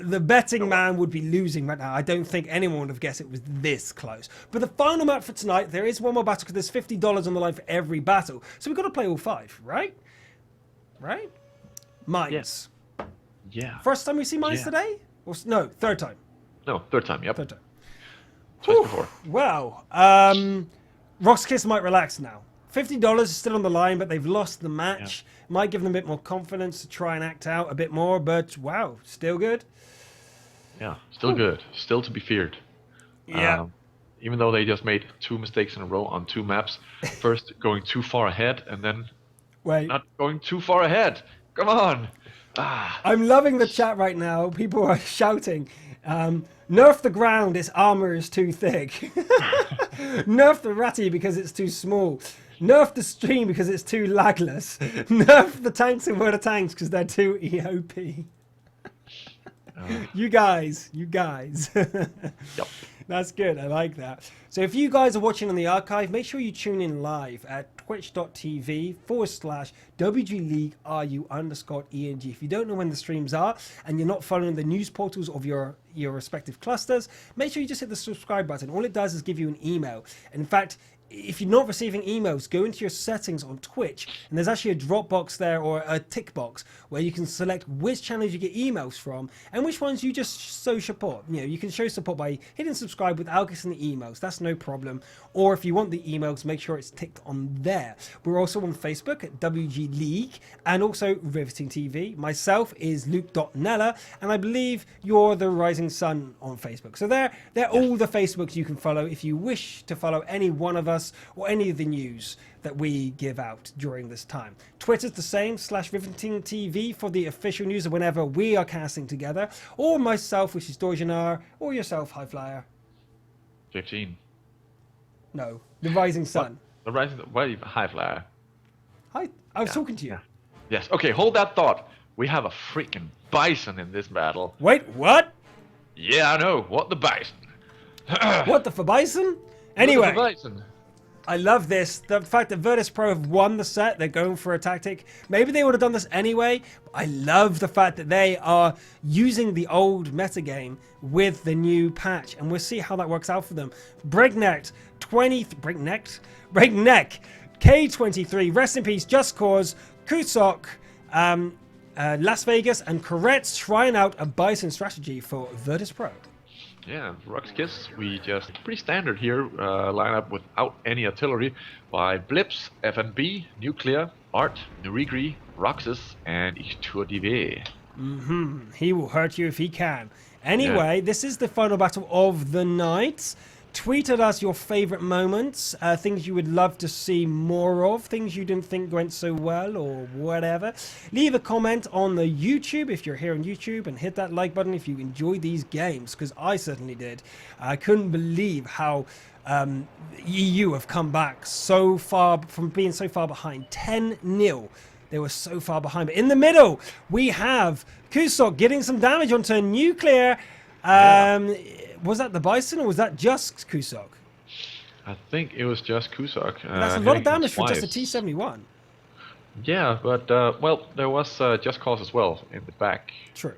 The betting man would be losing right now. I don't think anyone would have guessed it was this close. But the final map for tonight, there is one more battle because there's $50 on the line for every battle. So we've got to play all 5, right? Right? Mines. Yeah. First time we see mines today? Or, no, 3rd time. No, 3rd time, yep. 3rd time. Twice before. Well, Rox.KIS might relax now. $50 is still on the line, but they've lost the match. Yeah. Might give them a bit more confidence to try and act out a bit more, but wow, still good. Yeah, still good. Still to be feared. Yeah. Even though they just made 2 mistakes in a row on 2 maps. First going too far ahead, and then not going too far ahead. Come on. I'm loving the chat right now. People are shouting. Nerf the ground, its armor is too thick. Nerf the ratty because it's too small. Nerf the stream because it's too lagless. Nerf the tanks in World of Tanks because they're too EOP. You guys. Yep. That's good. I like that. So if you guys are watching on the archive, make sure you tune in live at twitch.tv/WGLeagueRU_ENG. If you don't know when the streams are and you're not following the news portals of your respective clusters, make sure you just hit the subscribe button. All it does is give you an email. And in fact, if you're not receiving emails, go into your settings on Twitch, and there's actually a drop box there, or a tick box, where you can select which channels you get emails from and which ones you just show support. You know, you can show support by hitting subscribe without getting the emails. That's no problem. Or if you want the emails, make sure it's ticked on there. We're also on Facebook at WG League and also Riveting TV. Myself is Luke.Nella, and I believe you're the Rising Sun on Facebook. So they're all the Facebooks you can follow if you wish to follow any one of us or any of the news that we give out during this time. Twitter's the same, /Riveting TV for the official news of whenever we are casting together, or myself, which is Dorjanar, or yourself, High Flyer. 15. No, the Rising Sun. The Rising, why High Flyer? Hi, I was talking to you. Yeah. Yes, okay, hold that thought. We have a freaking bison in this battle. Wait, what? Yeah, I know. What the bison? What the for bison? Anyway. What the bison? I love this. The fact that Virtus.PRO have won the set, they're going for a tactic. Maybe they would have done this anyway. But I love the fact that they are using the old metagame with the new patch. And we'll see how that works out for them. Breakneck, K23, Rest in Peace, Just Cause, Kusok, Las Vegas, and Corret's trying out a bison strategy for Virtus.PRO. Yeah, Rox.KIS, we just pretty standard here, line up without any artillery by Blips, FNB, Nuclear, Art, Nurigri, Roxas, and Ich2DV. He will hurt you if he can. Anyway, this is the final battle of the night. Tweet at us your favorite moments, things you would love to see more of, things you didn't think went so well, or whatever. Leave a comment on the YouTube if you're here on YouTube, and hit that like button if you enjoy these games, because I certainly did. I couldn't believe how EU have come back so far from being so far behind. 10-0. They were so far behind. But in the middle, we have Kusok getting some damage onto Nuclear. Was that the Bison, or was that just Kusok? I think it was just Kusok. That's a lot of damage for just a T-71. Yeah, but, well, there was Just Cause as well in the back. True.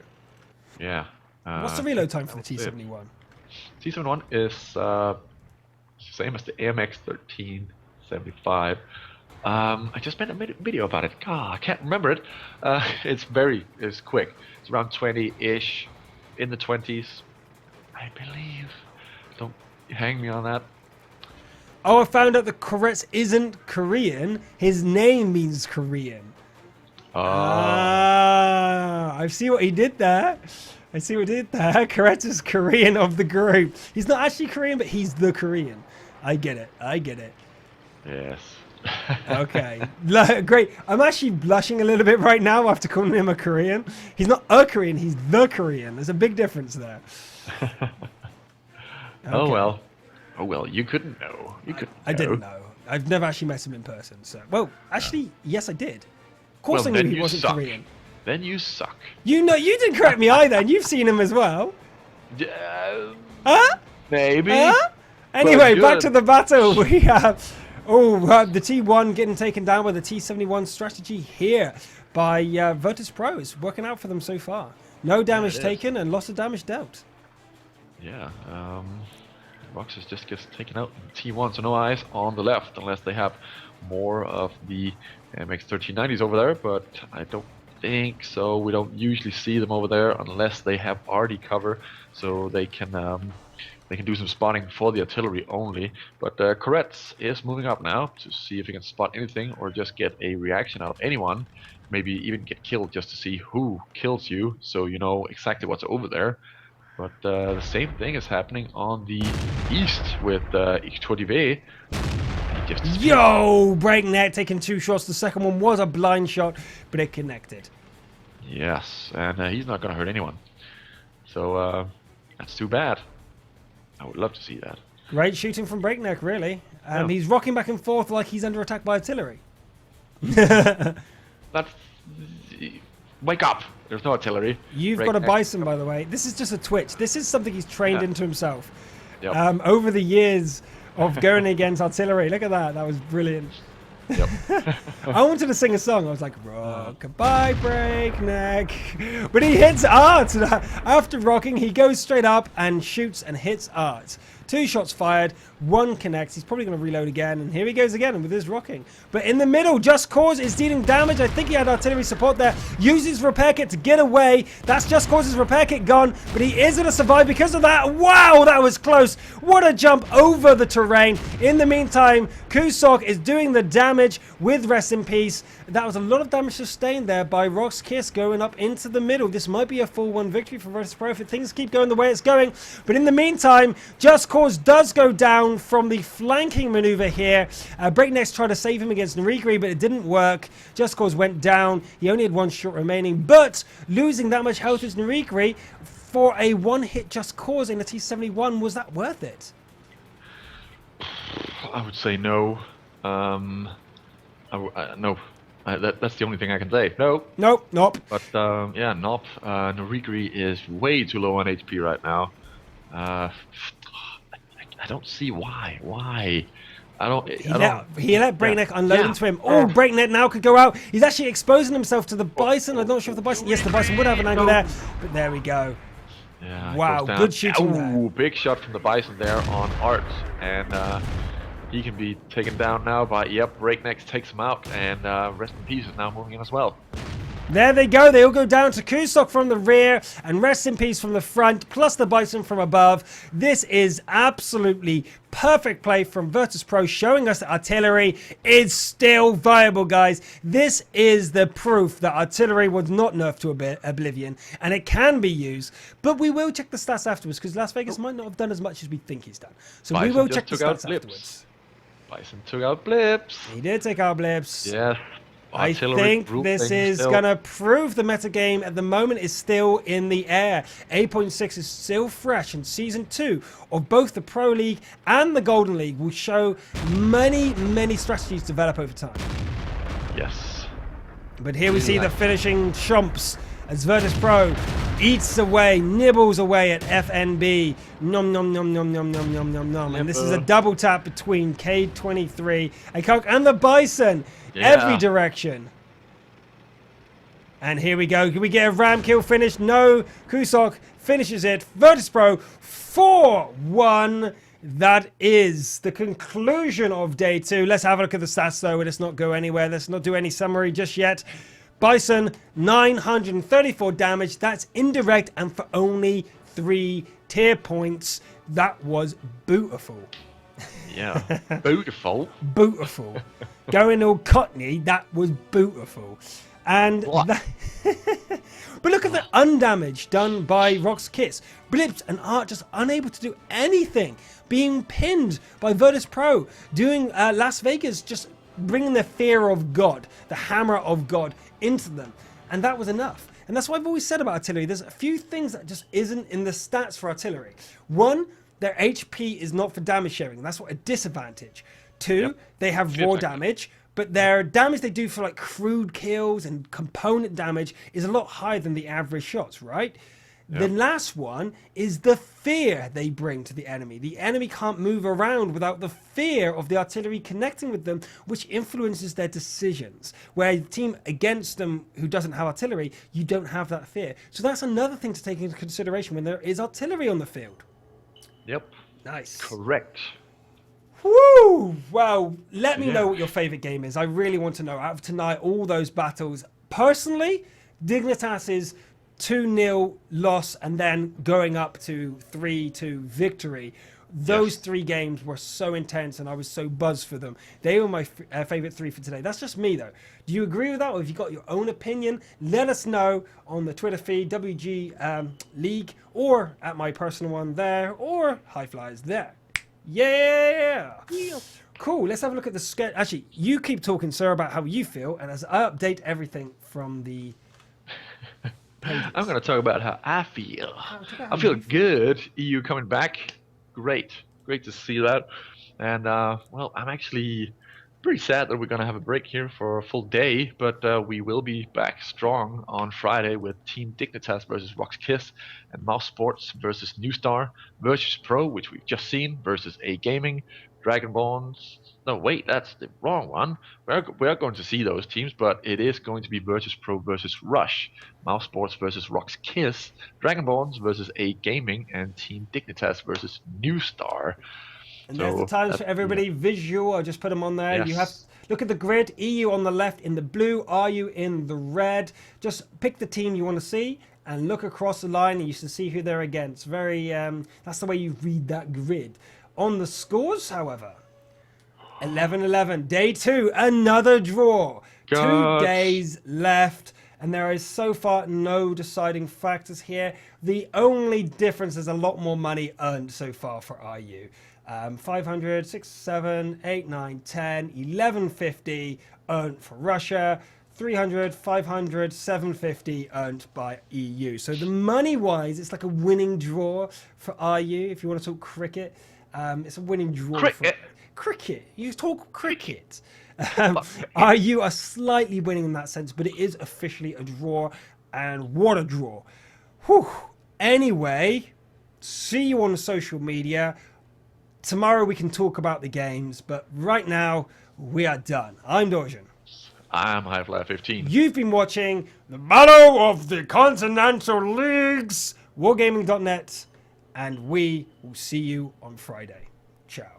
Yeah. What's the reload time for the T-71? T-71 is same as the AMX 1375. I just made a video about it. God, I can't remember it. It's quick. It's around 20-ish, in the 20s, I believe. Don't hang me on that. Oh, I found out that Koretz isn't Korean. His name means Korean. I see what he did there. Koretz is Korean of the group. He's not actually Korean, but he's the Korean. I get it. Yes. Okay, great. I'm actually blushing a little bit right now after calling him a Korean. He's not a Korean, he's the Korean. There's a big difference there. Okay. Oh well, you couldn't know. I didn't know. I've never actually met him in person. So, well, actually, yes, I did. Of course, I knew he wasn't Korean. Then you suck. You know, you didn't correct me either, and you've seen him as well. Huh? Maybe. Huh? Anyway, back to the battle. We have the T1 getting taken down by the T71 strategy here by Virtus.PRO. It's working out for them so far. No damage taken and lots of damage dealt. Yeah, Roxas just gets taken out in T1, so no eyes on the left unless they have more of the MX-1390s over there, but I don't think so. We don't usually see them over there unless they have RD cover, so they can do some spotting for the artillery only. But Koretz is moving up now to see if he can spot anything or just get a reaction out of anyone, maybe even get killed just to see who kills you, so you know exactly what's over there. But the same thing is happening on the east with Ich2DV. Yo! Breakneck taking 2 shots. The second one was a blind shot, but it connected. Yes, and he's not going to hurt anyone. So that's too bad. I would love to see that. Great shooting from Breakneck, really. He's rocking back and forth like he's under attack by artillery. Wake up! There's no artillery. You've got a Bison, by the way. This is just a twitch. This is something he's trained into himself. Yep. Over the years of going against artillery. Look at that. That was brilliant. Yep. I wanted to sing a song. I was like, rock-a-bye Breakneck. But he hits Art. After rocking, he goes straight up and shoots and hits Art. 2 shots fired, 1 connects. He's probably going to reload again, and here he goes again with his rocking. But in the middle, Just Cause is dealing damage. I think he had artillery support there. Uses repair kit to get away. That's Just Cause's repair kit gone, but he is going to survive because of that. Wow, that was close. What a jump over the terrain. In the meantime, Kusok is doing the damage with Rest in Peace. That was a lot of damage sustained there by Rox.KIS going up into the middle. This might be a 4-1 victory for Virtus.PRO if things keep going the way it's going. But in the meantime, Just Cause does go down from the flanking maneuver here. Breakneck's tried to save him against Nurigri, but it didn't work. Just Cause went down. He only had 1 shot remaining, but losing that much health as Nurigri for a 1-hit Just Cause in the T71, was that worth it? I would say no. No. That's the only thing I can say. No. Nope. Nope. But yeah, nope. Nurigri is way too low on HP right now. I don't see why. Why? He let Breakneck unload into him. Oh, Breakneck now could go out. He's actually exposing himself to the Bison. I'm not sure if the Bison... Yes, the Bison would have an angle there. But there we go. Yeah, wow, good shooting there. Big shot from the Bison there on Art. And he can be taken down now by... Yep, Breakneck takes him out. And Rest in Peace is now moving in as well. There they go. They all go down to Kusok from the rear and Rest in Peace from the front, plus the Bison from above. This is absolutely perfect play from Virtus.PRO, showing us that artillery is still viable, guys. This is the proof that artillery was not nerfed to oblivion, and it can be used. But we will check the stats afterwards, because Las Vegas might not have done as much as we think he's done. So Bison we will just check the took out stats blips. afterwards. Bison took out blips. He did take our blips. Yes. I Artillery think group this thing is still. going to prove the metagame at the moment is still in the air. 8.6 is still fresh, and Season 2 of both the Pro League and the Golden League will show many, many strategies develop over time. Yes. But here we see the finishing chomps as Virtus.PRO eats away, nibbles away at FNB. Nom nom nom nom nom nom nom nom nom. And this is a double tap between K23 and the Bison. Yeah. Every direction. And here we go. Can we get a ram kill finish? No. Kusok finishes it. Virtus.PRO 4-1. That is the conclusion of day 2. Let's have a look at the stats though. Let's not go anywhere. Let's not do any summary just yet. Bison, 934 damage. That's indirect and for only 3 tier points. That was beautiful. Yeah. Beautiful. Beautiful. Going all Cockney, that was beautiful. And but look at the undamage done by Rox.KIS. Blips and Art just unable to do anything. Being pinned by Virtus.PRO. Doing Las Vegas just bringing the fear of God, the hammer of God into them. And that was enough. And that's what I've always said about artillery. There's a few things that just isn't in the stats for artillery. One, their HP is not for damage sharing. That's what a disadvantage. Two, they have raw damage, but their damage they do for like crude kills and component damage is a lot higher than the average shots, right? The last one is the fear they bring to the enemy. The enemy can't move around without the fear of the artillery connecting with them, which influences their decisions. Where the team against them who doesn't have artillery, you don't have that fear. So that's another thing to take into consideration when there is artillery on the field. Yep. Nice. Correct. Woo! Well, let me know what your favorite game is. I really want to know. Out of tonight, all those battles. Personally, Dignitas's 2-0 loss and then going up to 3-2 victory. Those 3 games were so intense and I was so buzzed for them. They were my favorite 3 for today. That's just me though. Do you agree with that, or have you got your own opinion? Let us know on the Twitter feed, WG League, or at my personal one there, or High Flyers there. Yeah! Cool, let's have a look at the schedule. Actually, you keep talking, sir, about how you feel, and as I update everything from the pages. I'm going to talk about how I feel. I feel good. EU coming back. Great. Great to see that. And, well, I'm actually pretty sad that we're going to have a break here for a full day, but we will be back strong on Friday with Team Dignitas versus Rox.KIS and Mouse Sports versus New Star, Virtus.PRO, which we've just seen, versus A Gaming, Dragonborns. No, wait, that's the wrong one. We are going to see those teams, but it is going to be Virtus.PRO versus Rush, Mouse Sports versus Rox.KIS, Dragonborns versus A Gaming, and Team Dignitas versus New Star. And there's the times for everybody. Visual, I just put them on there. Yes. You have look at the grid. EU on the left in the blue, RU in the red. Just pick the team you want to see and look across the line and you can see who they're against. Very that's the way you read that grid. On the scores, however, 11-11. Day 2, another draw. God. 2 days left. And there is so far no deciding factors here. The only difference is a lot more money earned so far for RU. 500, 6, 7, 8, 9, 10, 1150 earned for Russia. 300, 500, 750 earned by EU. So the money-wise, it's like a winning draw for RU. If you want to talk cricket, it's a winning draw. Cricket. Cricket. You talk cricket. RU are slightly winning in that sense, but it is officially a draw, and what a draw. Whew. Anyway, see you on social media. Tomorrow we can talk about the games, but right now we are done. I'm Dorjan. I'm HighFly15. You've been watching the Battle of the Continental Leagues, wargaming.net, and we will see you on Friday. Ciao.